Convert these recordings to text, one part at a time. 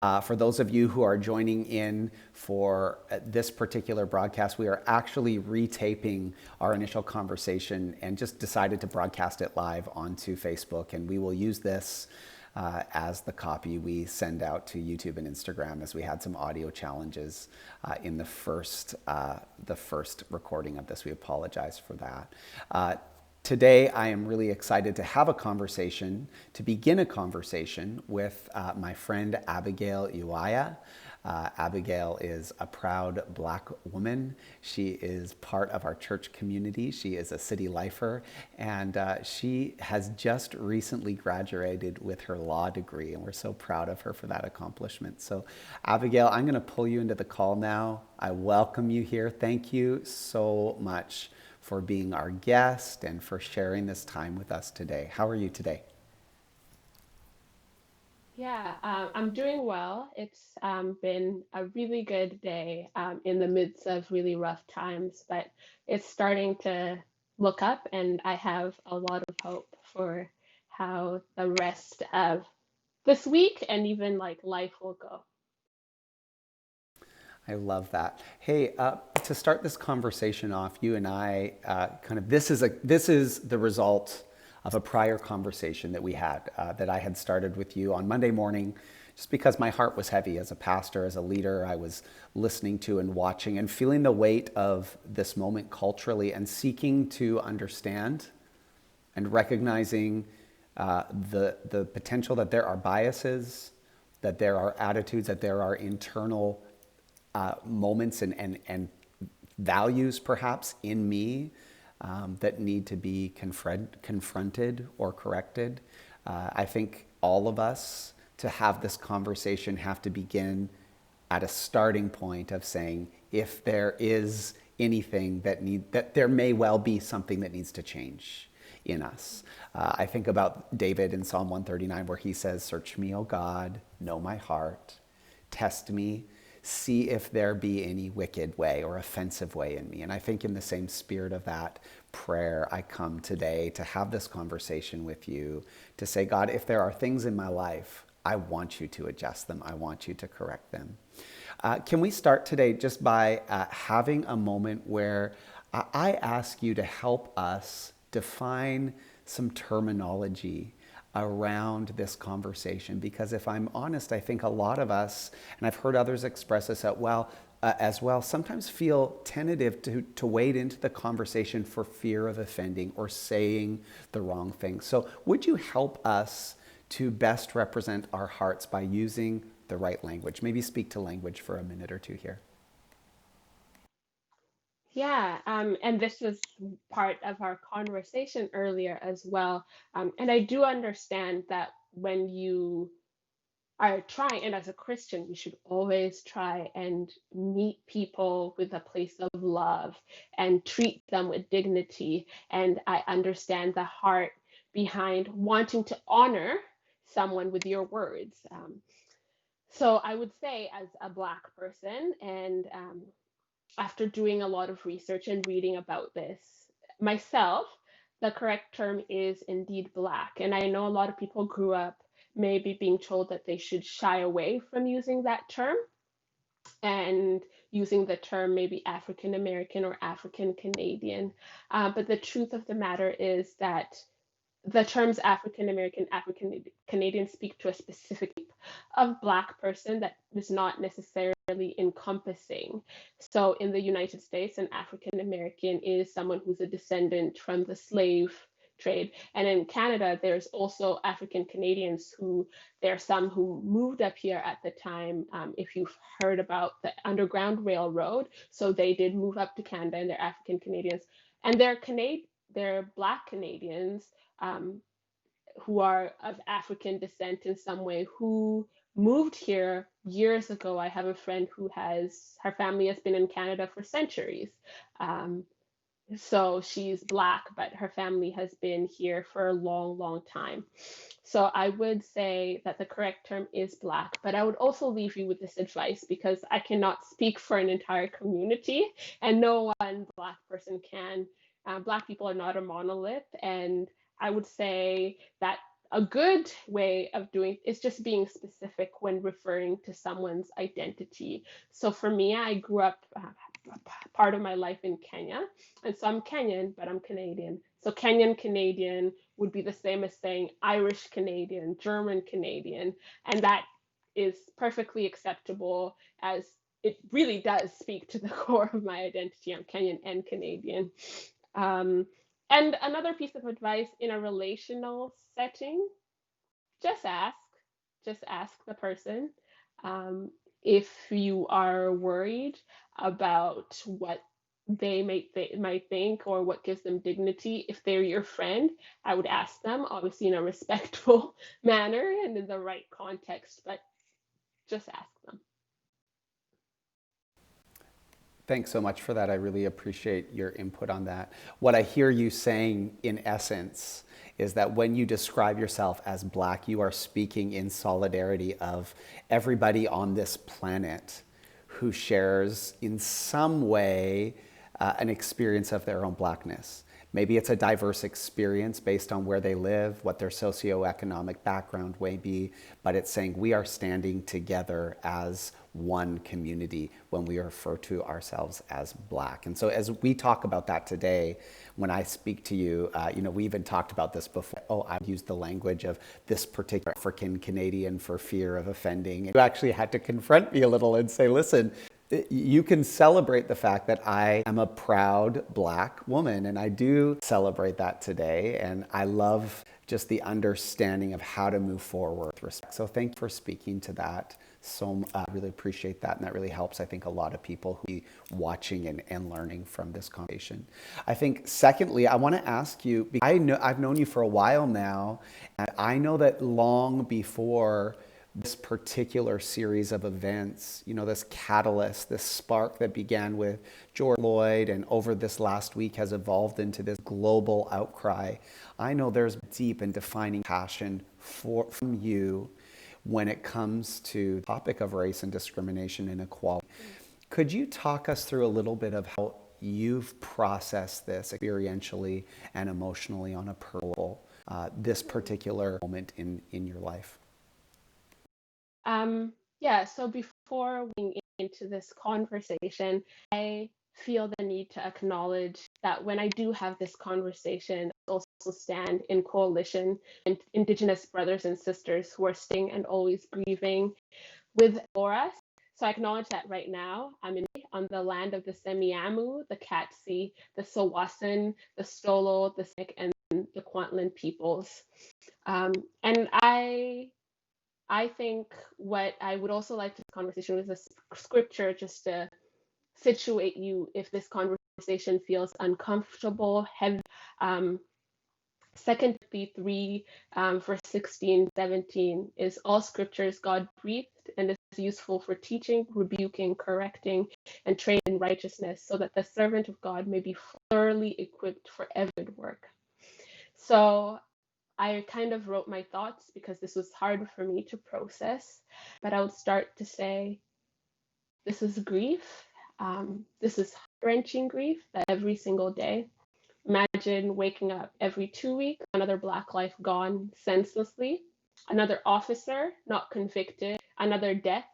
For those of you who are joining in for this particular broadcast, we are actually retaping our initial conversation and just decided to broadcast it live onto Facebook. And we will use this as the copy we send out to YouTube and Instagram, as we had some audio challenges in the first recording of this. We apologize for that. Today, I am really excited to have a conversation, to begin a conversation with my friend Abigail Ywaya. Abigail is a proud Black woman. She is part of our church community. She is a city lifer, and she has just recently graduated with her law degree, and we're so proud of her for that accomplishment. So, Abigail, I'm going to pull you into the call now. I welcome you here. Thank you so much for being our guest and for sharing this time with us today. How are you today? Yeah, I'm doing well. It's been a really good day in the midst of really rough times, but it's starting to look up, and I have a lot of hope for how the rest of this week and even like life will go. I love that. Hey, to start this conversation off, you and I this is the result of a prior conversation that we had that I had started with you on Monday morning, just because my heart was heavy as a pastor, as a leader. I was listening to and watching and feeling the weight of this moment culturally and seeking to understand and recognizing the potential that there are biases, that there are attitudes, that there are internal moments and values perhaps in me that need to be confronted or corrected. I think all of us, to have this conversation, have to begin at a starting point of saying, if there is anything that there may well be something that needs to change in us. I think about David in Psalm 139, where he says, "Search me, O God, know my heart, test me, see if there be any wicked way or offensive way in me." And I think in the same spirit of that prayer, I come today to have this conversation with you, to say, God, if there are things in my life, I want you to adjust them. I want you to correct them. Can we start today just by having a moment where I ask you to help us define some terminology around this conversation? Because if I'm honest, I think a lot of us, and I've heard others express this as well, sometimes feel tentative to wade into the conversation for fear of offending or saying the wrong thing. So would you help us to best represent our hearts by using the right language? Maybe speak to language for a minute or two here. Yeah, and this was part of our conversation earlier as well. And I do understand that when you are trying, and as a Christian, we should always try and meet people with a place of love and treat them with dignity. And I understand the heart behind wanting to honor someone with your words. So I would say, as a Black person, and after doing a lot of research and reading about this myself, the correct term is indeed Black. And I know a lot of people grew up maybe being told that they should shy away from using that term and using the term maybe African American or African Canadian. But the truth of the matter is that the terms African American, African Canadian speak to a specific type of Black person that is not necessarily encompassing. So in the United States, an African American is someone who's a descendant from the slave trade. And in Canada, there's also African Canadians who, there are some who moved up here at the time. If you've heard about the Underground Railroad, so they did move up to Canada and they're African Canadians. And they're Black Canadians um, who are of African descent in some way who moved here years ago. I have a friend who has, her family has been in Canada for centuries. Um, so she's Black, but her family has been here for a long, long time. So I would say that the correct term is Black, but I would also leave you with this advice because I cannot speak for an entire community, and no one Black person can. Black people are not a monolith, and I would say that a good way of doing is just being specific when referring to someone's identity. So for me, I grew up part of my life in Kenya, and so I'm Kenyan, but I'm Canadian. So Kenyan Canadian would be the same as saying Irish Canadian, German Canadian, and that is perfectly acceptable, as it really does speak to the core of my identity. I'm Kenyan and Canadian. Um, and another piece of advice in a relational setting, just ask. Just ask the person. Um, if you are worried about what might think or what gives them dignity, if they're your friend, I would ask them, obviously in a respectful manner and in the right context, but just ask them. Thanks so much for that. I really appreciate your input on that. What I hear you saying in essence is that when you describe yourself as Black, you are speaking in solidarity of everybody on this planet who shares in some way an experience of their own Blackness. Maybe it's a diverse experience based on where they live, what their socioeconomic background may be, but it's saying we are standing together as one community when we refer to ourselves as Black. And so as we talk about that today, when I speak to you, we even talked about this before. Oh, I used the language of this particular African Canadian for fear of offending. And you actually had to confront me a little and say, listen, you can celebrate the fact that I am a proud Black woman, and I do celebrate that today. And I love just the understanding of how to move forward with respect. So thank you for speaking to that. So I really appreciate that, and that really helps, I think, a lot of people who be watching and learning from this conversation. I think, secondly, I want to ask you, because I've known you for a while now, and I know that long before this particular series of events, this catalyst, this spark that began with George Floyd and over this last week has evolved into this global outcry. I know there's deep and defining passion from you when it comes to the topic of race and discrimination and equality. Could you talk us through a little bit of how you've processed this experientially and emotionally on a personal level, this particular moment in your life? Yeah, so before we into this conversation, I feel the need to acknowledge that when I do have this conversation, I also stand in coalition and Indigenous brothers and sisters who are staying and always grieving with for us. So I acknowledge that right now I'm on the land of the Semiahmoo, the Katsi, the Sawasan, the Stolo, the Sik, and the Kwantlen peoples. And I think what I would also like this conversation with a scripture just to situate you if this conversation feels uncomfortable, heavy. 2 Timothy 3, verse 16, 17 is all scriptures God breathed and is useful for teaching, rebuking, correcting, and training in righteousness, so that the servant of God may be thoroughly equipped for every good work. So I kind of wrote my thoughts because this was hard for me to process, but I would start to say, this is grief. This is heart-wrenching grief that every single day. Imagine waking up every 2 weeks, another Black life gone senselessly, another officer not convicted, another death.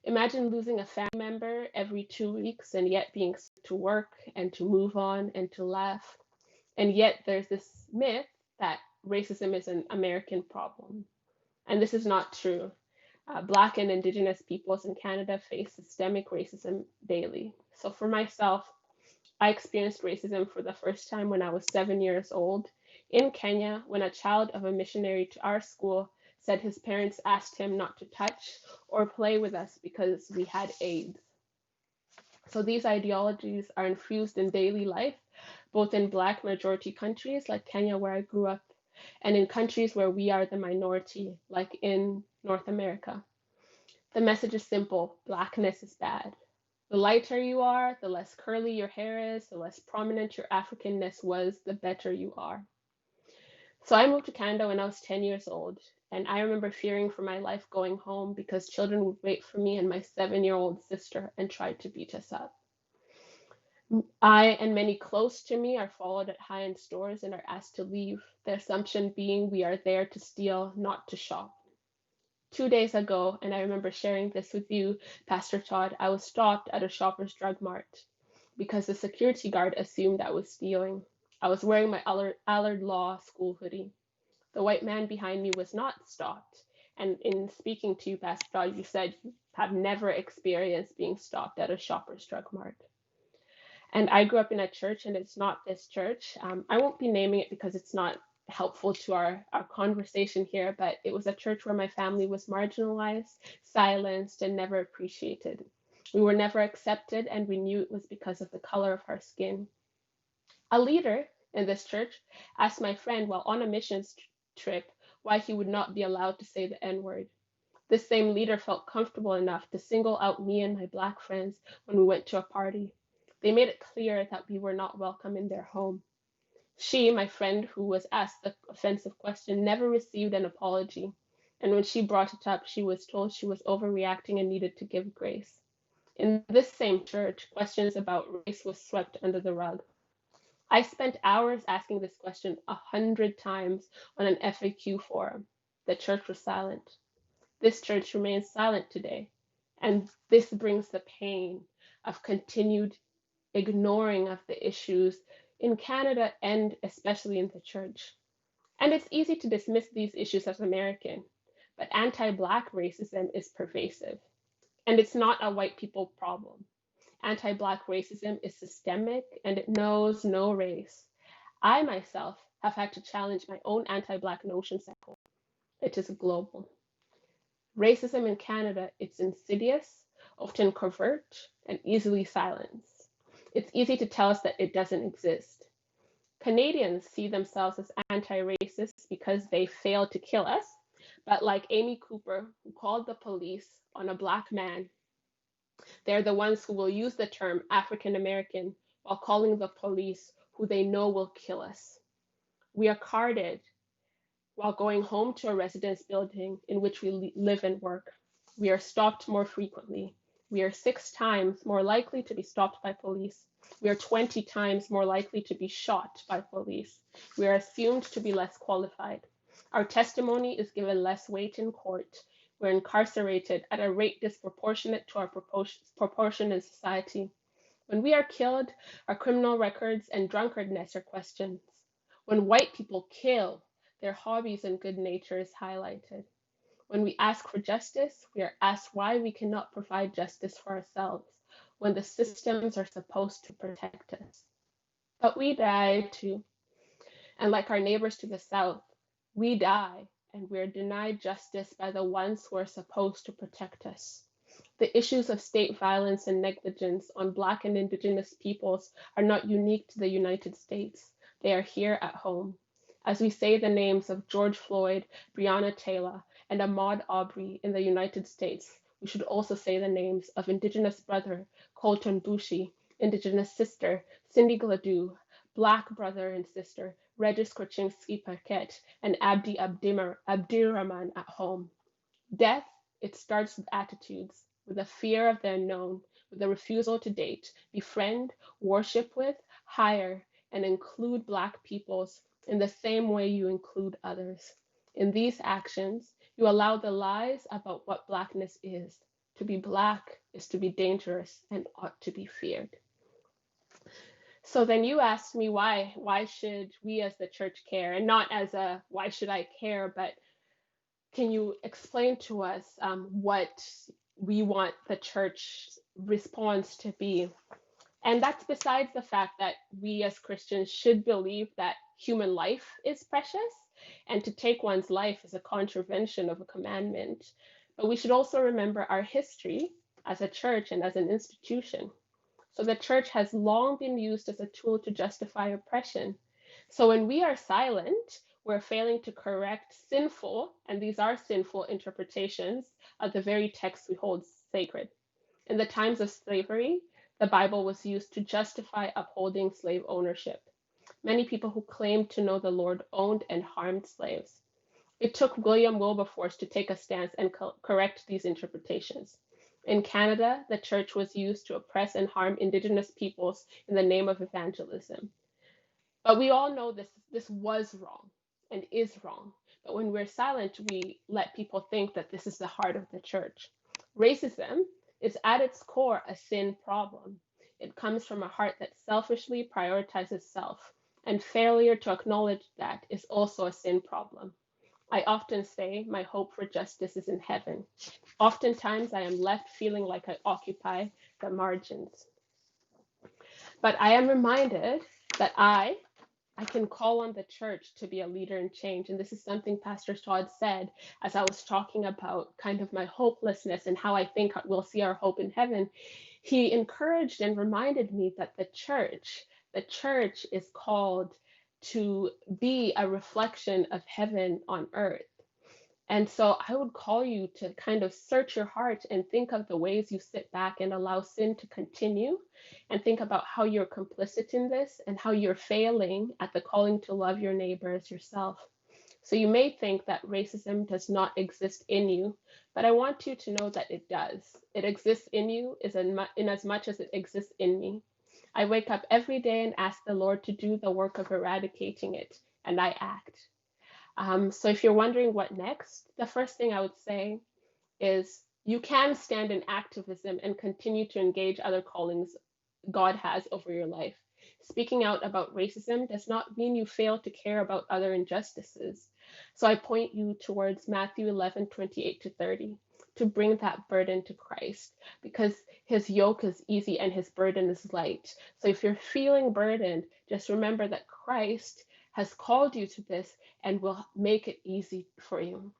Imagine losing a family member every 2 weeks and yet being to work and to move on and to laugh. And yet there's this myth that racism is an American problem. And this is not true. Black and Indigenous peoples in Canada face systemic racism daily. So for myself, I experienced racism for the first time when I was 7 years old in Kenya, when a child of a missionary to our school said his parents asked him not to touch or play with us because we had AIDS. So these ideologies are infused in daily life, both in Black majority countries like Kenya, where I grew up, and in countries where we are the minority, like in North America. The message is simple: Blackness is bad. The lighter you are, the less curly your hair is, the less prominent your Africanness was, the better you are. So I moved to Canada when I was 10 years old, and I remember fearing for my life going home because children would wait for me and my 7-year-old sister and try to beat us up. I and many close to me are followed at high-end stores and are asked to leave, the assumption being we are there to steal, not to shop. 2 days ago, and I remember sharing this with you, Pastor Todd, I was stopped at a Shoppers Drug Mart because the security guard assumed I was stealing. I was wearing my Allard Law school hoodie. The white man behind me was not stopped. And in speaking to you, Pastor Todd, you said you have never experienced being stopped at a Shoppers Drug Mart. And I grew up in a church, and it's not this church. I won't be naming it because it's not helpful to our conversation here, but it was a church where my family was marginalized, silenced, and never appreciated. We were never accepted, and we knew it was because of the color of our skin. A leader in this church asked my friend while on a missions trip why he would not be allowed to say the N word. This same leader felt comfortable enough to single out me and my black friends when we went to a party. They made it clear that we were not welcome in their home. She, my friend who was asked the offensive question, never received an apology. And when she brought it up, she was told she was overreacting and needed to give grace. In this same church, questions about race was swept under the rug. I spent hours asking this question 100 times on an FAQ forum. The church was silent. This church remains silent today. And this brings the pain of continued ignoring of the issues in Canada and especially in the church. And it's easy to dismiss these issues as American, but anti Black racism is pervasive. And it's not a white people problem. Anti Black racism is systemic and it knows no race. I myself have had to challenge my own anti Black notions at home. It is global. Racism in Canada, it's insidious, often covert, and easily silenced. It's easy to tell us that it doesn't exist. Canadians see themselves as anti-racist because they failed to kill us, but like Amy Cooper, who called the police on a black man, they're the ones who will use the term African American while calling the police who they know will kill us. We are carded while going home to a residence building in which we live and work. We are stopped more frequently. We are 6 times more likely to be stopped by police. We are 20 times more likely to be shot by police. We are assumed to be less qualified. Our testimony is given less weight in court. We're incarcerated at a rate disproportionate to our proportion in society. When we are killed, our criminal records and drunkardness are questioned. When white people kill, their hobbies and good nature is highlighted. When we ask for justice, we are asked why we cannot provide justice for ourselves when the systems are supposed to protect us. But we die too. And like our neighbors to the south, we die and we are denied justice by the ones who are supposed to protect us. The issues of state violence and negligence on Black and Indigenous peoples are not unique to the United States. They are here at home. As we say the names of George Floyd, Breonna Taylor, and Ahmaud Arbery in the United States, we should also say the names of Indigenous brother Colton Bushi, Indigenous sister Cindy Gladue, Black brother and sister Regis Korchinski Paquette, and Abdi Abdirahman at home. Death, it starts with attitudes, with a fear of the unknown, with a refusal to date, befriend, worship with, hire, and include Black peoples in the same way you include others. In these actions, you allow the lies about what Blackness is. To be Black is to be dangerous and ought to be feared. So then you asked me why should we as the church care, and not as a why should I care, but can you explain to us what we want the church response to be? And that's besides the fact that we as Christians should believe that human life is precious and to take one's life is a contravention of a commandment. But we should also remember our history as a church and as an institution. So the church has long been used as a tool to justify oppression. So when we are silent, we're failing to correct sinful, and these are sinful interpretations of the very text we hold sacred. In the times of slavery, the Bible was used to justify upholding slave ownership. Many people who claimed to know the Lord owned and harmed slaves. It took William Wilberforce to take a stance and correct these interpretations. In Canada, the church was used to oppress and harm Indigenous peoples in the name of evangelism. But we all know this was wrong and is wrong. But when we're silent, we let people think that this is the heart of the church. Racism is at its core a sin problem. It comes from a heart that selfishly prioritizes self, and failure to acknowledge that is also a sin problem. I often say my hope for justice is in heaven. Oftentimes I am left feeling like I occupy the margins. But I am reminded that I can call on the church to be a leader in change. And this is something Pastor Todd said as I was talking about kind of my hopelessness and how I think we'll see our hope in heaven. He encouraged and reminded me that the church is called to be a reflection of heaven on earth. And so I would call you to kind of search your heart and think of the ways you sit back and allow sin to continue, and think about how you're complicit in this and how you're failing at the calling to love your neighbor as yourself. So you may think that racism does not exist in you, but I want you to know that it does. It exists in you in as much as it exists in me. I wake up every day and ask the Lord to do the work of eradicating it, and I act. So if you're wondering what next, the first thing I would say is you can stand in activism and continue to engage other callings God has over your life. Speaking out about racism does not mean you fail to care about other injustices. So I point you towards Matthew 11:28 to 30 to bring that burden to Christ, because his yoke is easy and his burden is light. So if you're feeling burdened, just remember that Christ has called you to this and will make it easy for you.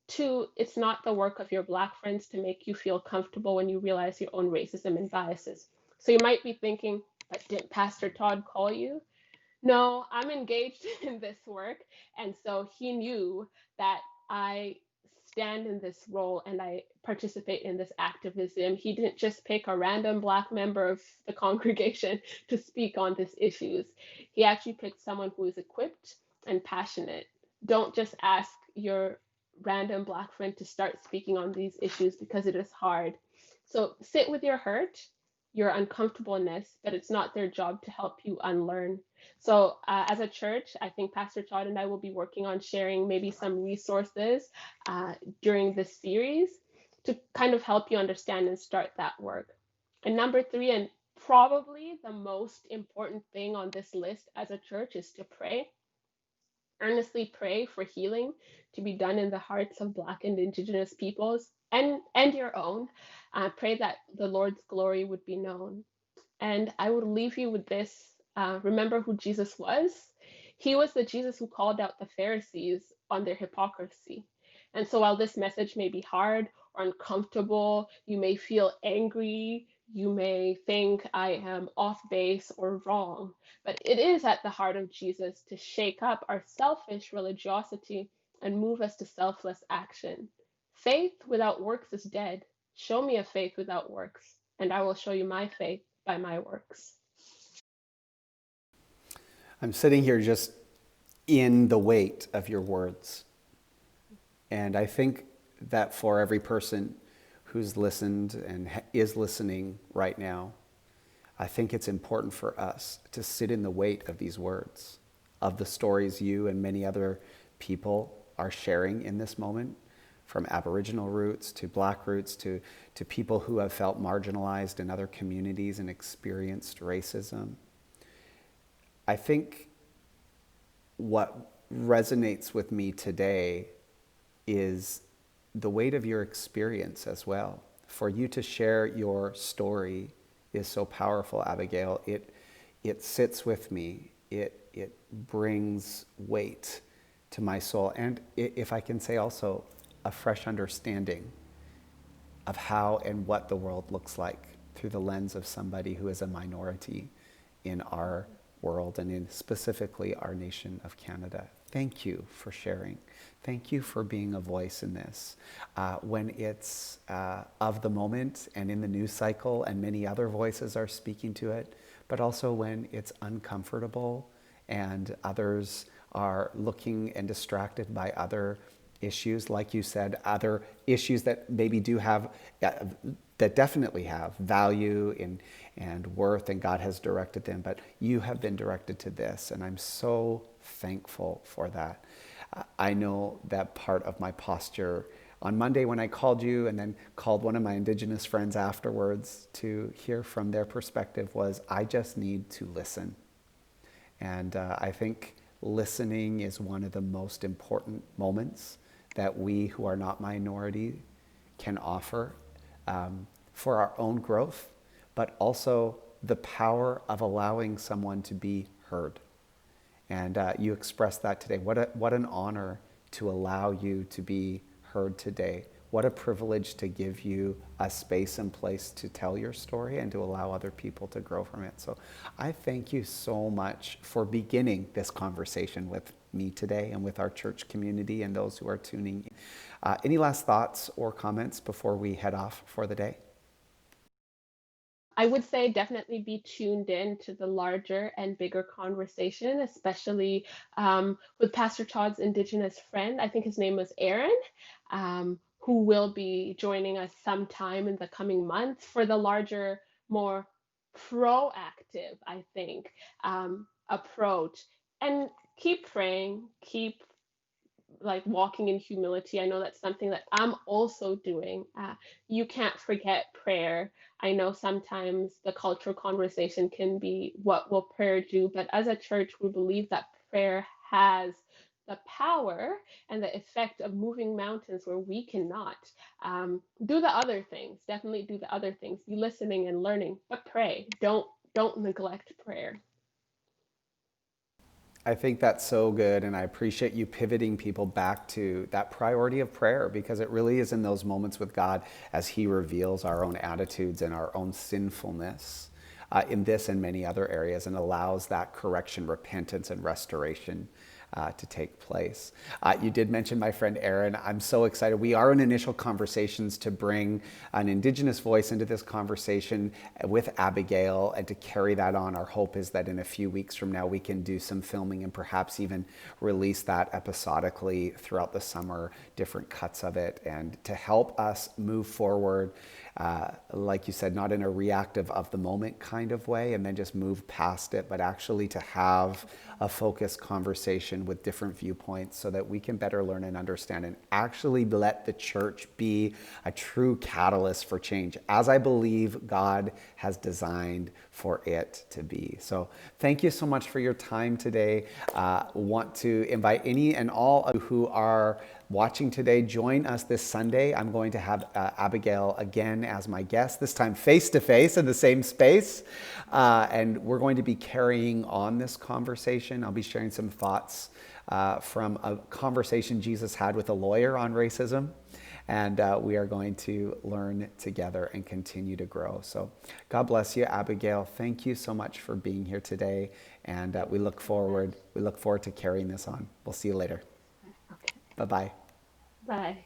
Two, it's not the work of your Black friends to make you feel comfortable when you realize your own racism and biases. So you might be thinking, but didn't Pastor Todd call you? No, I'm engaged in this work. And so he knew that I stand in this role and I participate in this activism. He didn't just pick a random Black member of the congregation to speak on these issues. He actually picked someone who is equipped and passionate. Don't just ask your random Black friend to start speaking on these issues, because it is hard. So sit with your hurt, your uncomfortableness, but it's not their job to help you unlearn. So, as a church, I think Pastor Todd and I will be working on sharing maybe some resources during this series to kind of help you understand and start that work. And number three, and probably the most important thing on this list as a church, is to pray. Earnestly pray for healing to be done in the hearts of Black and Indigenous peoples and your own. Pray that the Lord's glory would be known. And I would leave you with this. Remember who Jesus was? He was the Jesus who called out the Pharisees on their hypocrisy. And so while this message may be hard or uncomfortable, you may feel angry, you may think I am off base or wrong, but it is at the heart of Jesus to shake up our selfish religiosity and move us to selfless action. Faith without works is dead. Show me a faith without works, and I will show you my faith by my works. I'm sitting here just in the weight of your words. And I think that for every person who's listened and is listening right now, I think it's important for us to sit in the weight of these words, of the stories you and many other people are sharing in this moment, from Aboriginal roots to Black roots to people who have felt marginalized in other communities and experienced racism. I think what resonates with me today is the weight of your experience as well. For you to share your story is so powerful, Abigail. It sits with me. It brings weight to my soul. And if I can say also, a fresh understanding of how and what the world looks like through the lens of somebody who is a minority in our world and in specifically our nation of Canada. Thank you for sharing. Thank you for being a voice in this. When it's of the moment and in the news cycle and many other voices are speaking to it, but also when it's uncomfortable and others are looking and distracted by other issues, like you said, other issues that maybe do have, that definitely have value and worth, and God has directed them, but you have been directed to this, and I'm so thankful for that. I know that part of my posture on Monday when I called you and then called one of my Indigenous friends afterwards to hear from their perspective was, I just need to listen. And I think listening is one of the most important moments that we who are not minority can offer for our own growth, but also the power of allowing someone to be heard. And you expressed that today. What an honor to allow you to be heard today. What a privilege to give you a space and place to tell your story and to allow other people to grow from it. So I thank you so much for beginning this conversation with me today and with our church community and those who are tuning in. Any last thoughts or comments before we head off for the day? I would say definitely be tuned in to the larger and bigger conversation, especially with Pastor Todd's Indigenous friend. I think his name was Aaron, who will be joining us sometime in the coming months for the larger, more proactive, I think, approach. And keep praying, keep like walking in humility. I know that's something that I'm also doing. You can't forget prayer. I know sometimes the cultural conversation can be what will prayer do, but as a church, we believe that prayer has the power and the effect of moving mountains where we cannot. Do the other things. Definitely do the other things. Be listening and learning, but pray. Don't neglect prayer. I think that's so good, and I appreciate you pivoting people back to that priority of prayer, because it really is in those moments with God as He reveals our own attitudes and our own sinfulness in this and many other areas, and allows that correction, repentance, and restoration to take place. You did mention my friend Aaron. I'm so excited. We are in initial conversations to bring an Indigenous voice into this conversation with Abigail and to carry that on. Our hope is that in a few weeks from now, we can do some filming and perhaps even release that episodically throughout the summer, different cuts of it, and to help us move forward, like you said, not in a reactive of the moment kind of way and then just move past it, but actually to have a focused conversation with different viewpoints so that we can better learn and understand and actually let the church be a true catalyst for change, as I believe God has designed for it to be. So thank you so much for your time today. Want to invite any and all who are watching today, join us this Sunday. I'm going to have Abigail again as my guest, this time face-to-face in the same space. And we're going to be carrying on this conversation. I'll be sharing some thoughts from a conversation Jesus had with a lawyer on racism. And we are going to learn together and continue to grow. So God bless you, Abigail. Thank you so much for being here today. And we look forward to carrying this on. We'll see you later. Okay. Bye-bye. Bye.